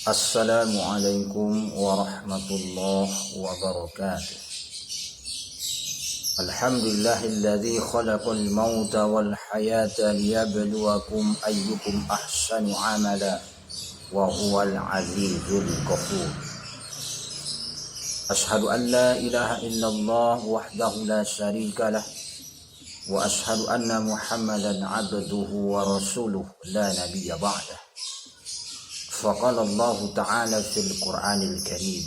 Assalamualaikum warahmatullahi wabarakatuh. Alhamdulillahilladzi khalaqal mauta wal hayata liyabluwakum ayyukum ahsanu amala wa huwal azizul ghafur. Ashhadu an la ilaha illallah wahdahu la syarika lah wa ashhadu anna Muhammadan abduhu wa rasuluhu la nabiyya ba'dah. فقال الله تعالى في القرآن الكريم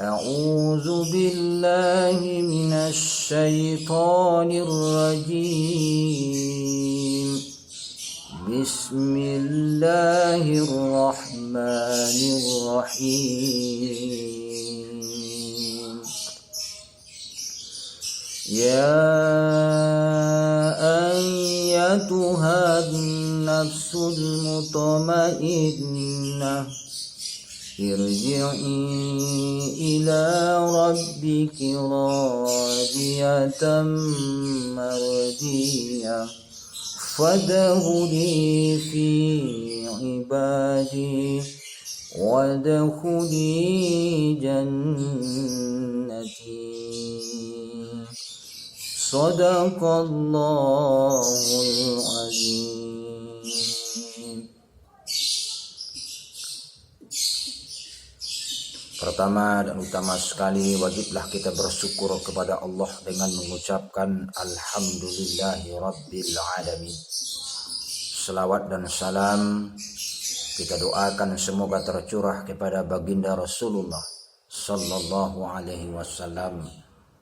أعوذ بالله من الشيطان الرجيم بسم الله الرحمن الرحيم يا أيتها النفس المطمئنة ارجعي إلى ربك راضية مرضية فادخلي في عبادي وادخلي جنتي صدق الله العظيم. Pertama dan utama sekali, wajiblah kita bersyukur kepada Allah dengan mengucapkan Alhamdulillahi Rabbil Alamin. Selawat dan salam kita doakan semoga tercurah kepada baginda Rasulullah Sallallahu Alaihi Wasallam.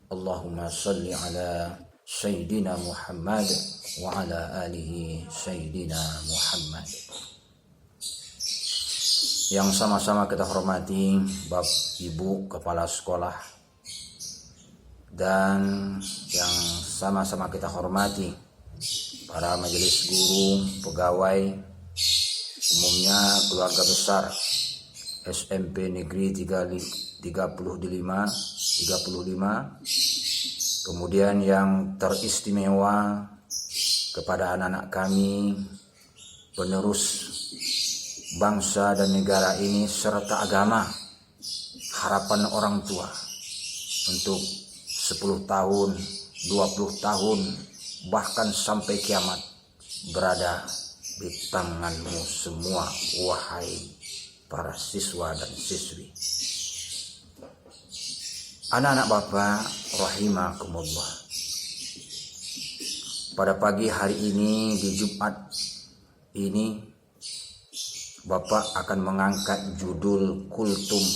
Allahumma salli ala Sayyidina Muhammad wa ala alihi Sayyidina Muhammad. Yang sama-sama kita hormati Bapak Ibu Kepala Sekolah, dan yang sama-sama kita hormati para majelis guru, pegawai, umumnya keluarga besar SMP Negeri 35, kemudian yang teristimewa kepada anak-anak kami, penerus bangsa dan negara ini serta agama. Harapan orang tua untuk 10 tahun, 20 tahun, bahkan sampai kiamat berada di tanganmu semua, wahai para siswa dan siswi. Anak-anak Bapak rahimakumullah. Pada pagi hari ini di Jumat ini Bapak akan mengangkat judul kultum,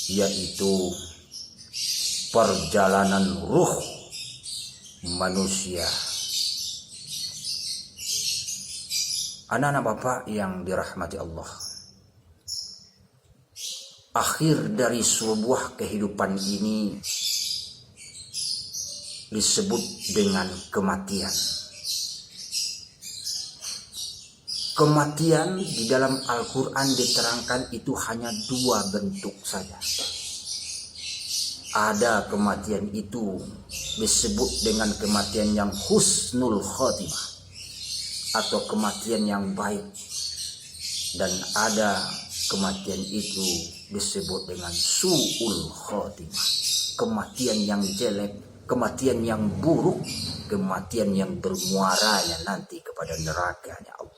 yaitu perjalanan ruh manusia. Anak-anak Bapak yang dirahmati Allah, akhir dari sebuah kehidupan ini disebut dengan kematian. Kematian di dalam Al-Quran diterangkan itu hanya 2 bentuk saja. Ada kematian itu disebut dengan kematian yang husnul khotimah atau kematian yang baik, dan ada kematian itu disebut dengan su'ul khotimah, kematian yang jelek, kematian yang buruk, kematian yang bermuaranya nanti kepada nerakanya Allah.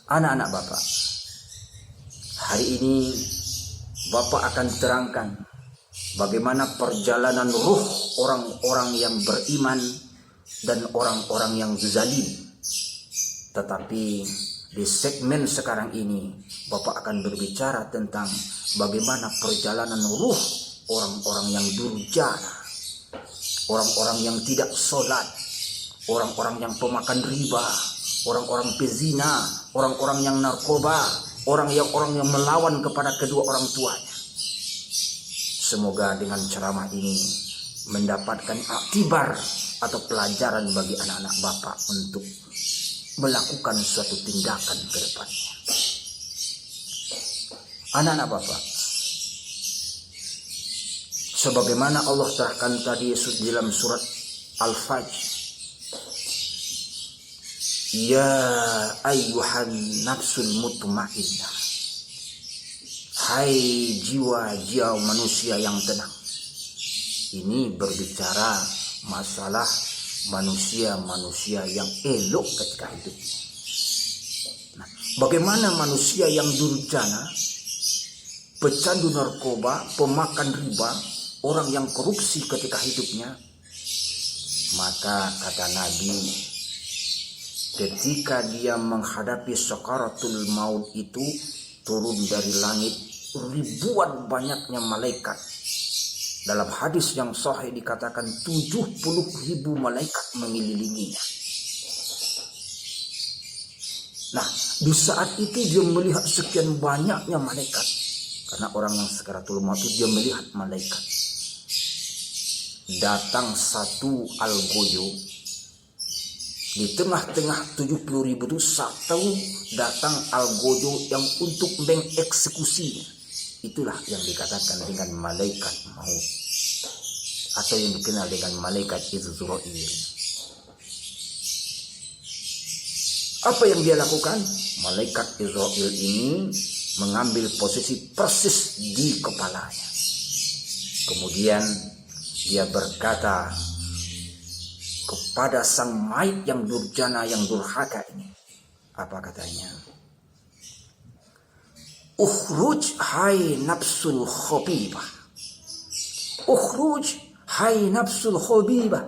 Anak-anak Bapak, hari ini Bapak akan terangkan bagaimana perjalanan ruh orang-orang yang beriman dan orang-orang yang zalim. Tetapi di segmen sekarang ini Bapak akan berbicara tentang bagaimana perjalanan ruh orang-orang yang durjana, orang-orang yang tidak sholat, orang-orang yang pemakan riba, orang-orang pezina, orang-orang yang narkoba, orang yang melawan kepada kedua orang tuanya. Semoga dengan ceramah ini mendapatkan aktibar atau pelajaran bagi anak-anak Bapak untuk melakukan suatu tindakan ke depannya. Anak-anak Bapak, sebagaimana Allah terangkan tadi dalam surat Al-Fajr, Ya ayyuhan nafsul mutmainnah, hai jiwa-jiwa manusia yang tenang. Ini berbicara masalah manusia-manusia yang elok ketika hidupnya. Nah, bagaimana manusia yang durjana, pecandu narkoba, pemakan riba, orang yang korupsi ketika hidupnya? Maka kata Nabi, ketika dia menghadapi sakaratul maut itu, turun dari langit ribuan banyaknya malaikat. Dalam hadis yang sahih dikatakan 70.000 malaikat mengelilinginya. Nah, di saat itu dia melihat sekian banyaknya malaikat. Karena orang yang sakaratul maut itu dia melihat malaikat. Datang satu algojo. Di tengah-tengah 70.000 itu satu datang algojo yang untuk mengeksekusinya. Itulah yang dikatakan dengan malaikat maut, atau yang dikenal dengan malaikat Izrail. Apa yang dia lakukan? Malaikat Izrail ini mengambil posisi persis di kepalanya. Kemudian dia berkata kepada sang mayit yang durjana, yang durhaka ini. Apa katanya? Ukhruj hai nafsul khabibah. Ukhruj hai nafsul khabibah.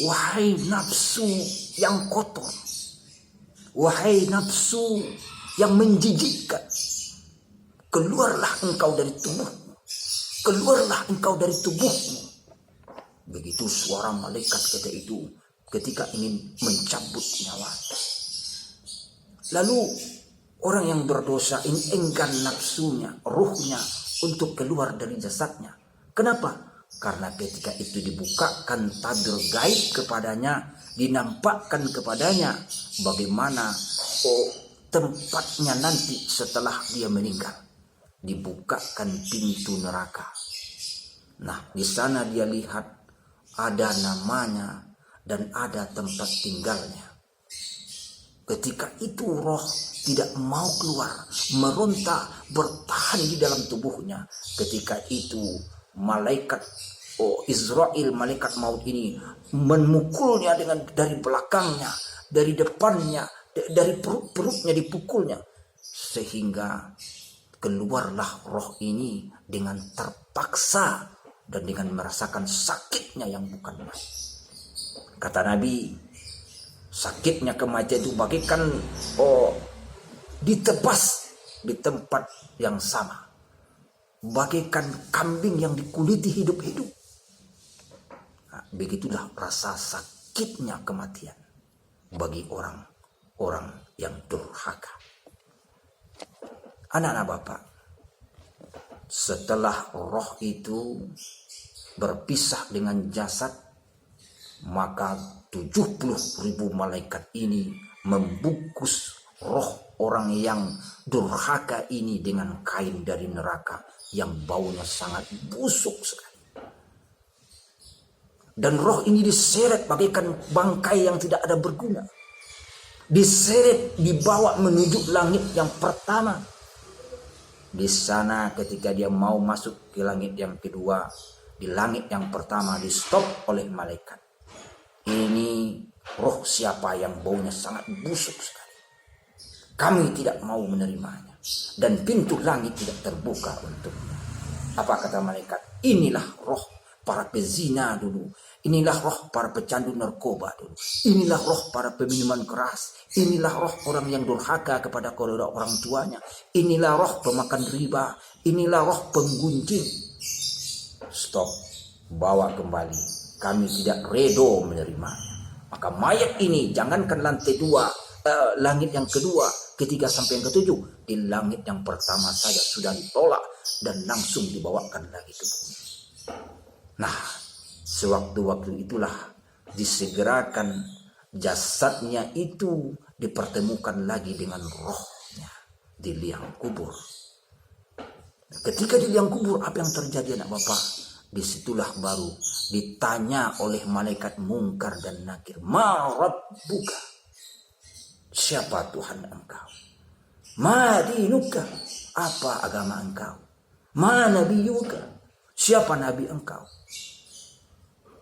Wahai nafsu yang kotor. Wahai nafsu yang menjijikkan. Keluarlah engkau dari tubuhmu. Keluarlah engkau dari tubuhmu. Begitu suara malaikat ketika ingin mencabut nyawa. Lalu orang yang berdosa ini enggan nafsunya, ruhnya untuk keluar dari jasadnya. Kenapa? Karena ketika itu dibukakan tabir gaib kepadanya, dinampakkan kepadanya bagaimana tempatnya nanti setelah dia meninggal. Dibukakan pintu neraka. Nah, di sana dia lihat ada namanya dan ada tempat tinggalnya. Ketika itu roh tidak mau keluar, meronta, bertahan di dalam tubuhnya. Ketika itu malaikat Israel, malaikat maut ini memukulnya dari belakangnya, dari depannya, dari perutnya dipukulnya, sehingga keluarlah roh ini dengan terpaksa dan dengan merasakan sakitnya yang bukan main. Kata Nabi, sakitnya kematian itu bagaikan ditebas di tempat yang sama, bagaikan kambing yang dikuliti hidup-hidup. Nah, begitulah rasa sakitnya kematian bagi orang-orang yang durhaka. Anak-anak Bapak, setelah roh itu berpisah dengan jasad, maka 70.000 malaikat ini membungkus roh orang yang durhaka ini dengan kain dari neraka yang baunya sangat busuk sekali. Dan roh ini diseret bagaikan bangkai yang tidak ada berguna. Diseret, dibawa menuju langit yang pertama. Di sana ketika dia mau masuk ke langit yang kedua, di langit yang pertama di stop oleh malaikat. Ini roh siapa yang baunya sangat busuk sekali. Kami tidak mau menerimanya. Dan pintu langit tidak terbuka untuknya. Apa kata malaikat? Inilah roh para pezina dulu. Inilah roh para pecandu narkoba dulu. Inilah roh para peminuman keras. Inilah roh orang yang durhaka kepada kedua orang tuanya. Inilah roh pemakan riba. Inilah roh penggunjing. Stop. Bawa kembali. Kami tidak redo menerimanya. Maka mayat ini jangankan lantai 2, langit yang kedua, ketiga sampai yang ketujuh, di langit yang pertama saja sudah ditolak dan langsung dibawakan lagi ke bumi. Nah, sewaktu-waktu itulah disegerakan jasadnya itu dipertemukan lagi dengan rohnya di liang kubur. Ketika di liang kubur, apa yang terjadi anak Bapak? disitulah baru ditanya oleh malaikat Mungkar dan Nakir, ma rabbuka, siapa Tuhan engkau, ma dinuka, apa agama engkau, ma nabiyuka, siapa nabi engkau.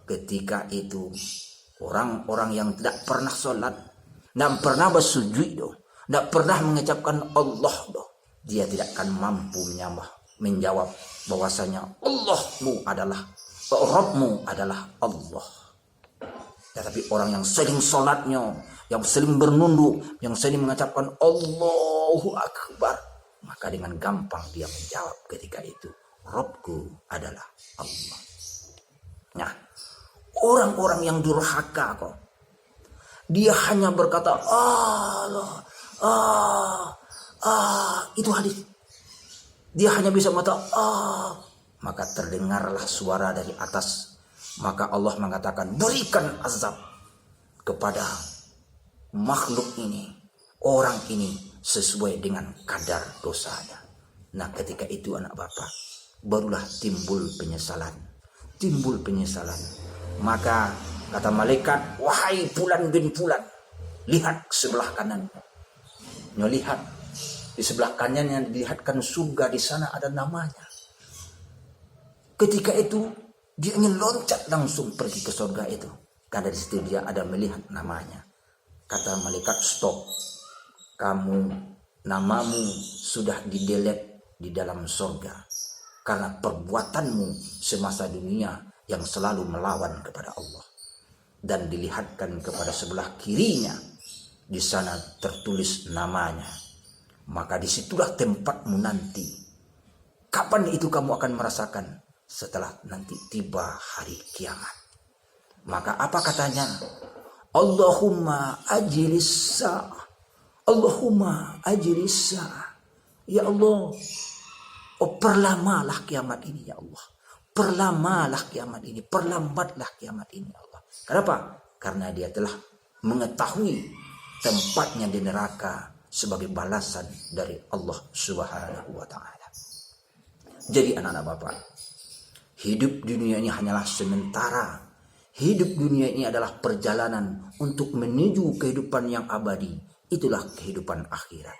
Ketika itu orang-orang yang tidak pernah sholat, tidak pernah bersujud, tidak pernah mengucapkan Allah, dia tidak akan mampu menjawab bahwasanya Allahmu adalah, Rabbmu adalah Allah. Tetapi orang yang sering sholatnya, yang sering bernunduk, yang sering mengucapkan Allahu Akbar, maka dengan gampang dia menjawab ketika itu, Rabbku adalah Allah. Nah, orang-orang yang durhaka kok, dia hanya berkata Allah, itu hadis. Dia hanya bisa mengatakan maka terdengarlah suara dari atas. Maka Allah mengatakan, berikan azab kepada makhluk ini, orang ini sesuai dengan kadar dosanya. Nah, ketika itu anak bapak, barulah timbul penyesalan. Maka kata malaikat, wahai Fulan bin Fulan, lihat sebelah kanan. Lihat di sebelah kanannya, dilihatkan surga, di sana ada namanya. Ketika itu dia ingin loncat langsung pergi ke surga itu, karena di situ dia ada melihat namanya. Kata malaikat, stop, kamu, namamu sudah didelete di dalam surga karena perbuatanmu semasa dunia yang selalu melawan kepada Allah. Dan dilihatkan kepada sebelah kirinya, di sana tertulis namanya. Maka disitulah tempatmu nanti. Kapan itu kamu akan merasakan? Setelah nanti tiba hari kiamat. Maka apa katanya? Allahumma ajlis sa'ah. Allahumma ajlis sa'ah. Ya Allah, perlamalah kiamat ini ya Allah. Perlamalah kiamat ini, perlambatlah kiamat ini ya Allah. Kenapa? Karena dia telah mengetahui tempatnya di neraka sebagai balasan dari Allah Subhanahu wa ta'ala. Jadi anak-anak Bapak, hidup dunia ini hanyalah sementara. Hidup dunia ini adalah perjalanan untuk menuju kehidupan yang abadi. Itulah kehidupan akhirat.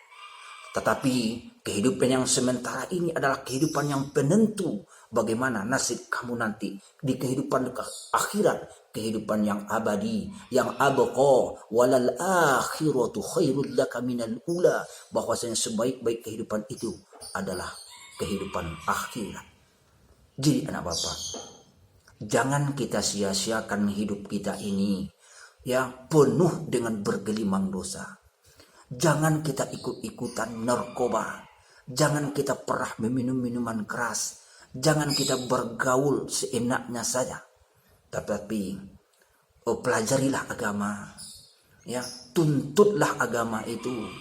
Tetapi kehidupan yang sementara ini adalah kehidupan yang penentu bagaimana nasib kamu nanti di kehidupan akhirat, kehidupan yang abadi, yang abqa, walal akhiratu khairul laka minal ula, bahwasanya sebaik-baik kehidupan itu adalah kehidupan akhirat. Jadi anak Bapak, jangan kita sia-siakan hidup kita ini yang penuh dengan bergelimang dosa. Jangan kita ikut-ikutan narkoba. Jangan kita pernah meminum minuman keras. Jangan kita bergaul seenaknya saja. Tetapi pelajarilah agama. Ya, tuntutlah agama itu.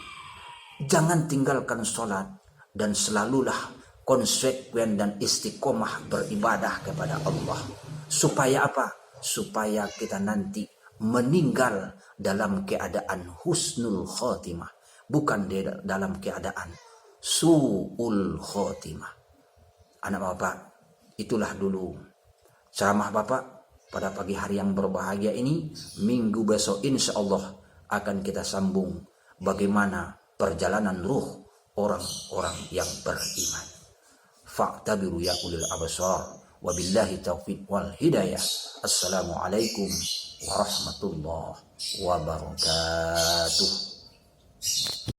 Jangan tinggalkan sholat. Dan selalulah konsekuen dan istiqomah beribadah kepada Allah. Supaya apa? Supaya kita nanti meninggal dalam keadaan husnul khotimah, bukan dalam keadaan su'ul khotimah. Anak Bapak, itulah dulu ceramah Bapak pada pagi hari yang berbahagia ini. Minggu besok insya Allah akan kita sambung bagaimana perjalanan ruh orang-orang yang beriman. Fa'tabiru ya ulil absar. Wabillahi taufiq wal hidayah. Assalamualaikum warahmatullahi wabarakatuh.